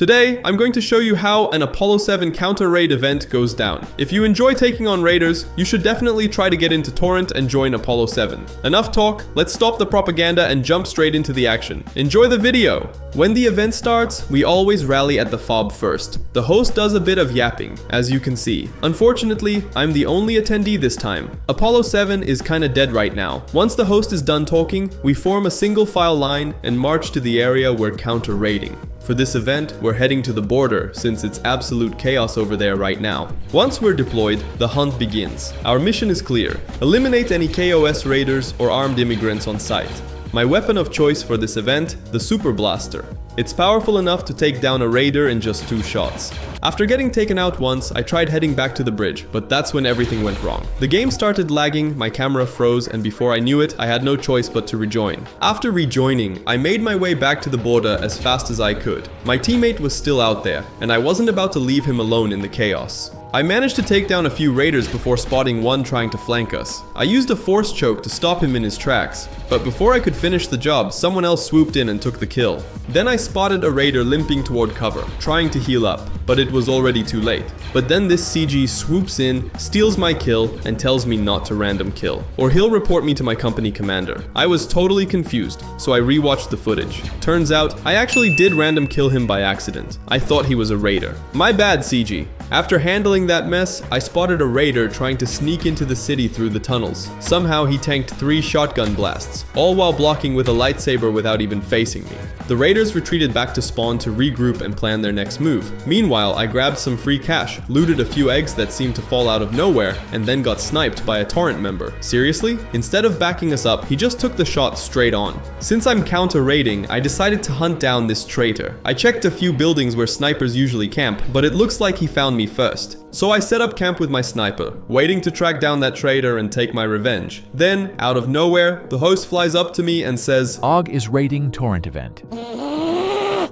Today, I'm going to show you how an Apollo-7 counter-raid event goes down. If you enjoy taking on raiders, you should definitely try to get into Torrent and join Apollo-7. Enough talk, let's stop the propaganda and jump straight into the action. Enjoy the video! When the event starts, we always rally at the fob first. The host does a bit of yapping, as you can see. Unfortunately, I'm the only attendee this time. Apollo-7 is kinda dead right now. Once the host is done talking, we form a single file line and march to the area we're counter-raiding. For this event, we're heading to the border since it's absolute chaos over there right now. Once we're deployed, the hunt begins. Our mission is clear. Eliminate any KOS raiders or armed immigrants on site. My weapon of choice for this event, the Super Blaster. It's powerful enough to take down a raider in just 2 shots. After getting taken out once, I tried heading back to the bridge, but that's when everything went wrong. The game started lagging, my camera froze, and before I knew it, I had no choice but to rejoin. After rejoining, I made my way back to the border as fast as I could. My teammate was still out there, and I wasn't about to leave him alone in the chaos. I managed to take down a few raiders before spotting one trying to flank us. I used a force choke to stop him in his tracks, but before I could finish the job, someone else swooped in and took the kill. Then I spotted a raider limping toward cover, trying to heal up, but it was already too late. But then this CG swoops in, steals my kill, and tells me not to random kill, or he'll report me to my company commander. I was totally confused, so I rewatched the footage. Turns out, I actually did random kill him by accident. I thought he was a raider. My bad, CG. After handling that mess, I spotted a raider trying to sneak into the city through the tunnels. Somehow he tanked 3 shotgun blasts, all while blocking with a lightsaber without even facing me. The raiders retreated back to spawn to regroup and plan their next move. Meanwhile, I grabbed some free cash, looted a few eggs that seemed to fall out of nowhere, and then got sniped by a Torrent member. Seriously? Instead of backing us up, he just took the shot straight on. Since I'm counter-raiding, I decided to hunt down this traitor. I checked a few buildings where snipers usually camp, but it looks like he found me first. So I set up camp with my sniper, waiting to track down that traitor and take my revenge. Then, out of nowhere, the host flies up to me and says, Og is raiding Torrent event.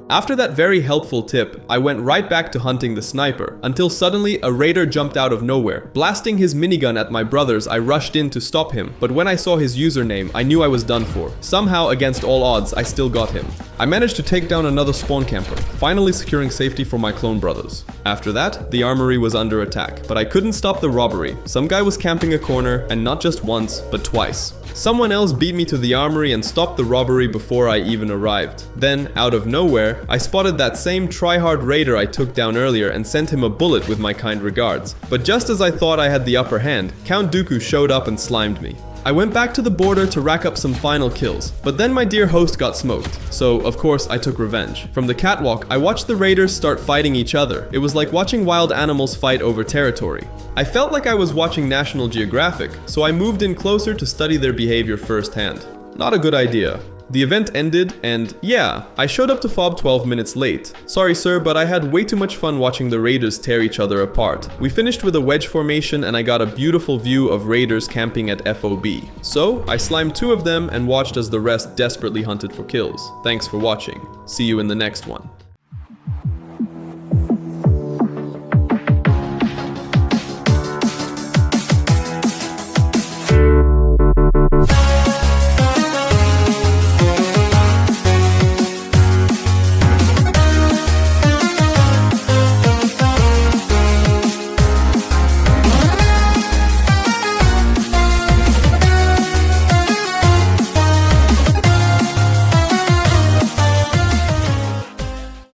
After that very helpful tip, I went right back to hunting the sniper, until suddenly a raider jumped out of nowhere. Blasting his minigun at my brothers, I rushed in to stop him, but when I saw his username, I knew I was done for. Somehow, against all odds, I still got him. I managed to take down another spawn camper, finally securing safety for my clone brothers. After that, the armory was under attack, but I couldn't stop the robbery. Some guy was camping a corner, and not just once, but twice. Someone else beat me to the armory and stopped the robbery before I even arrived. Then, out of nowhere, I spotted that same tryhard raider I took down earlier and sent him a bullet with my kind regards. But just as I thought I had the upper hand, Count Dooku showed up and slimed me. I went back to the border to rack up some final kills, but then my dear host got smoked, so of course I took revenge. From the catwalk, I watched the raiders start fighting each other. It was like watching wild animals fight over territory. I felt like I was watching National Geographic, so I moved in closer to study their behavior firsthand. Not a good idea. The event ended, and yeah, I showed up to FOB 12 minutes late. Sorry sir, but I had way too much fun watching the raiders tear each other apart. We finished with a wedge formation and I got a beautiful view of raiders camping at FOB. So, I slimed 2 of them and watched as the rest desperately hunted for kills. Thanks for watching. See you in the next one.